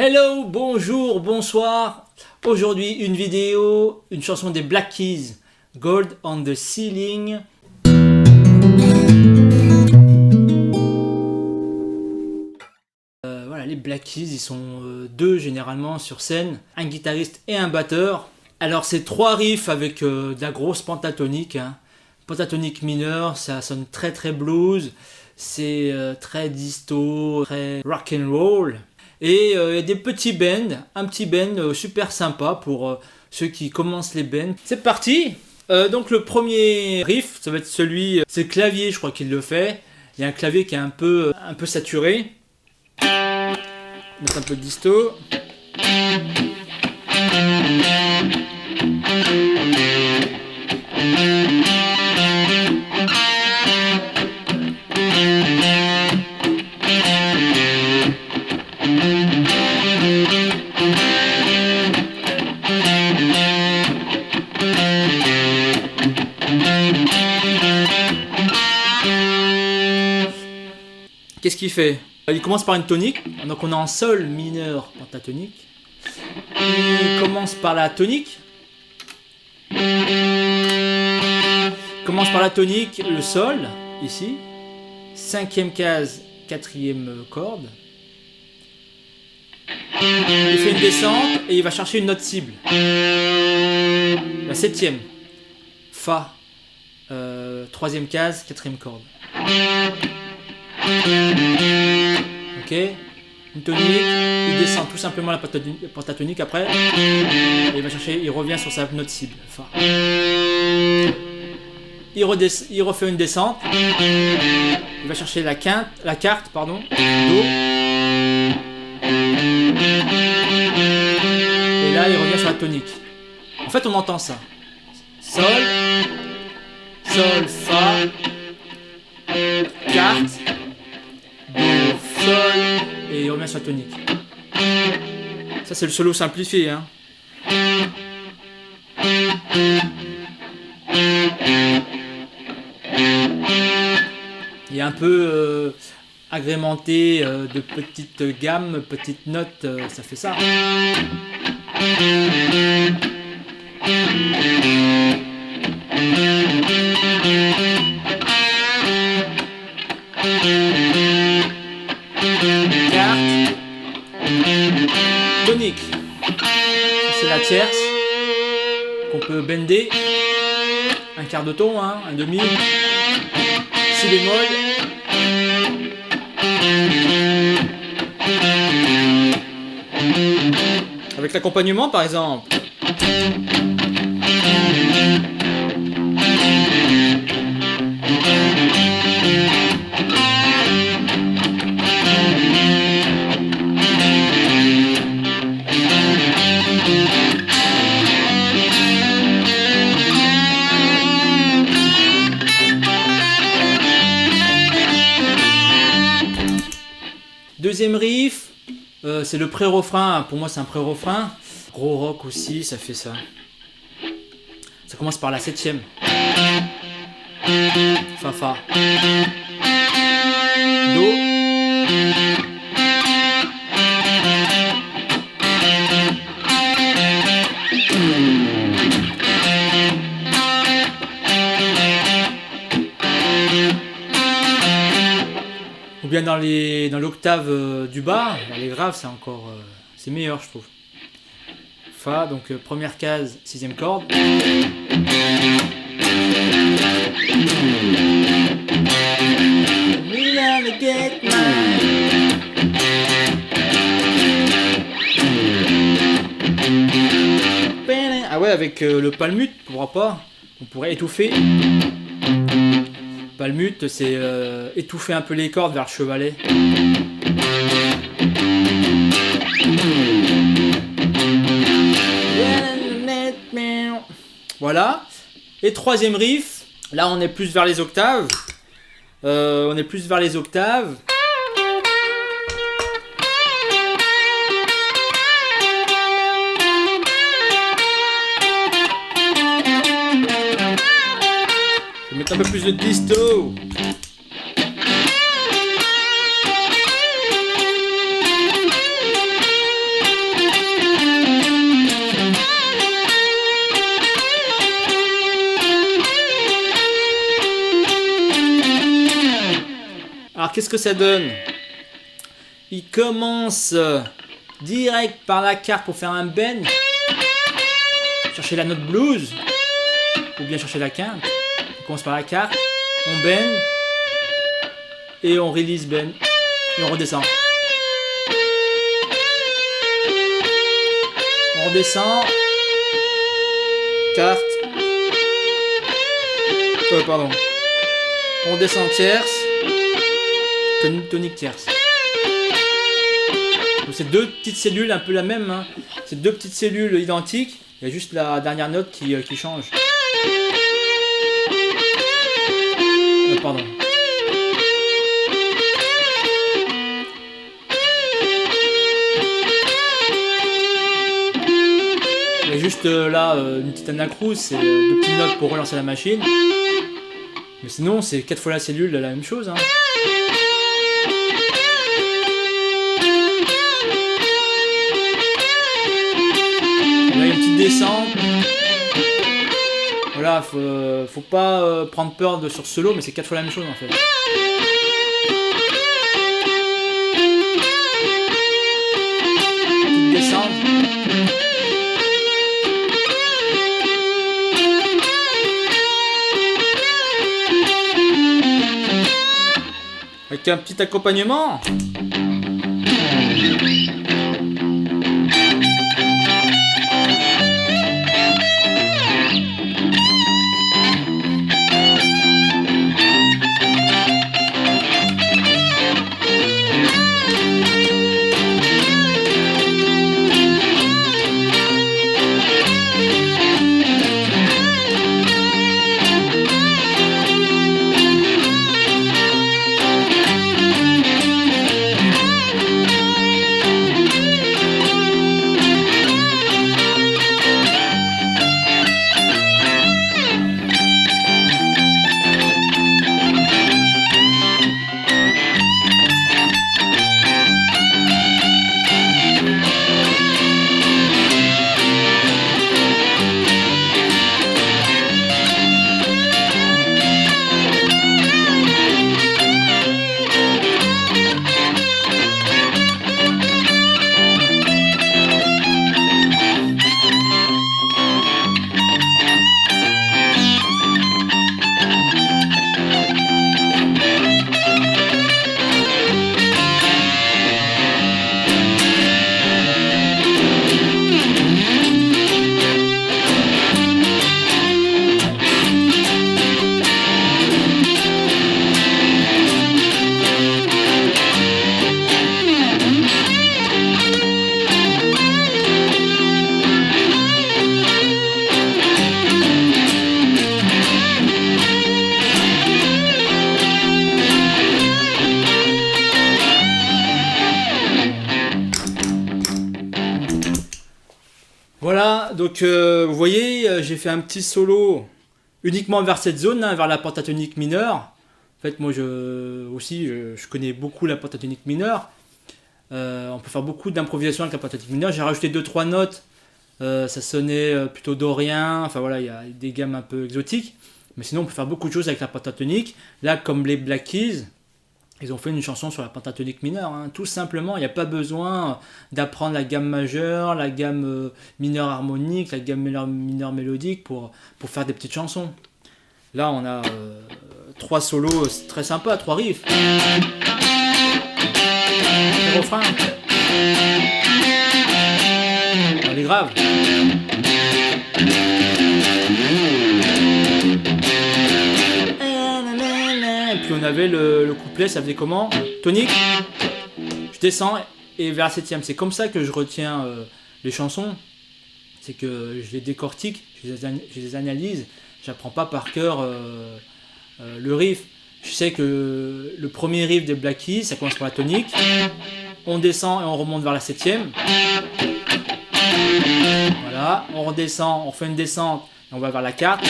Hello, bonjour, bonsoir. Aujourd'hui une vidéo, une chanson des Black Keys, Gold on the Ceiling. Voilà, les Black Keys, ils sont deux généralement sur scène, un guitariste et un batteur. Alors c'est trois riffs avec de la grosse pentatonique, hein. Pentatonique mineure, ça sonne très blues, c'est très disto, très rock and roll. Et il y a des petits bends, un petit bend super sympa pour ceux qui commencent les bends. C'est parti. Donc le premier riff, ça va être celui, c'est le clavier, je crois qu'il le fait. Il y a un clavier qui est un peu saturé. Mettre un peu de disto. Qu'est-ce qu'il fait? Il commence par une tonique, donc on est en sol mineur pentatonique. Il commence par la tonique. Il commence par la tonique, le sol, ici. Cinquième case, quatrième corde. Il fait une descente et il va chercher une note cible. La septième. Fa. Troisième case, quatrième corde. Ok, une tonique, il descend tout simplement la pentatonique après, et il va chercher, il revient sur sa note cible, Fa. Il refait une descente, il va chercher la carte, Do. Et là il revient sur la tonique. En fait on entend ça. Sol, Sol, Fa, carte, Do, Sol, et il revient sur la tonique. Ça c'est le solo simplifié, hein. Il est un peu agrémenté de petites gammes, petites notes, ça fait ça. Carte, tonique, c'est la tierce qu'on peut bender, un quart de ton, hein, un demi, si bémol, avec l'accompagnement par exemple. Deuxième riff, c'est le pré-refrain, pour moi c'est un pré-refrain. Gros rock aussi, ça fait ça. Ça commence par la septième. Fa, Fa. Do. Ou bien dans l'octave du bas, dans les graves, c'est encore c'est meilleur, je trouve. Fa, donc première case, sixième corde. Ah ouais, avec le palmute, pourquoi pas? On pourrait étouffer. Palmute, c'est étouffer un peu les cordes vers le chevalet. Voilà. Et troisième riff, là on est plus vers les octaves. Je vais mettre un peu plus de disto. qu'est-ce que ça donne? Il commence direct par la carte pour faire un bend. Chercher la note blues. Ou bien chercher la quinte. On commence par la carte. On bend. Et on release bend. Et on redescend. On redescend. Carte. Pardon. On descend tierce. Tonique tierce. Donc c'est deux petites cellules un peu la même. Hein. C'est deux petites cellules identiques. Il y a juste la dernière note qui change. Pardon. Il y a juste là une petite anacrouse, c'est deux petites notes pour relancer la machine. Mais sinon, c'est 4 fois la cellule, la même chose. Hein. Là, il y a une petite descente. Voilà, faut pas prendre peur sur ce solo, mais c'est 4 fois la même chose en fait. Petite descente. Avec un petit accompagnement. Voilà, donc vous voyez, j'ai fait un petit solo uniquement vers cette zone, hein, vers la pentatonique mineure. En fait, moi je connais beaucoup la pentatonique mineure. On peut faire beaucoup d'improvisation avec la pentatonique mineure. J'ai rajouté 2-3 notes, ça sonnait plutôt dorien. Enfin voilà, il y a des gammes un peu exotiques. Mais sinon, on peut faire beaucoup de choses avec la pentatonique. Là, comme les Black Keys, ils ont fait une chanson sur la pentatonique mineure, hein. Tout simplement. Il n'y a pas besoin d'apprendre la gamme majeure, la gamme mineure harmonique, la gamme mineure mélodique pour faire des petites chansons. Là, on a 3 solos très sympas, 3 riffs. Le refrain. Elle est grave. Et puis on avait le couplet, ça faisait comment? Tonique, je descends et vers la 7ème. C'est comme ça que je retiens les chansons. C'est que je les décortique, je les analyse. J'apprends pas par cœur le riff. Je sais que le premier riff des Black Keys, ça commence par la tonique. On descend et on remonte vers la 7ème. Voilà, on redescend, on fait une descente et on va vers la carte.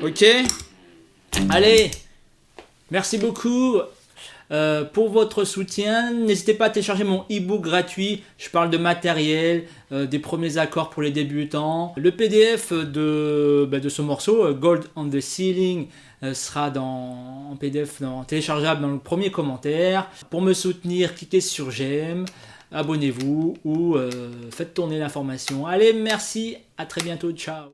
Ok, allez, merci beaucoup. Pour votre soutien, n'hésitez pas à télécharger mon e-book gratuit. Je parle de matériel, des premiers accords pour les débutants. Le PDF de ce morceau, Gold on the Ceiling, sera en PDF téléchargeable dans le premier commentaire. Pour me soutenir, cliquez sur j'aime, abonnez-vous ou faites tourner l'information. Allez, merci, à très bientôt, ciao.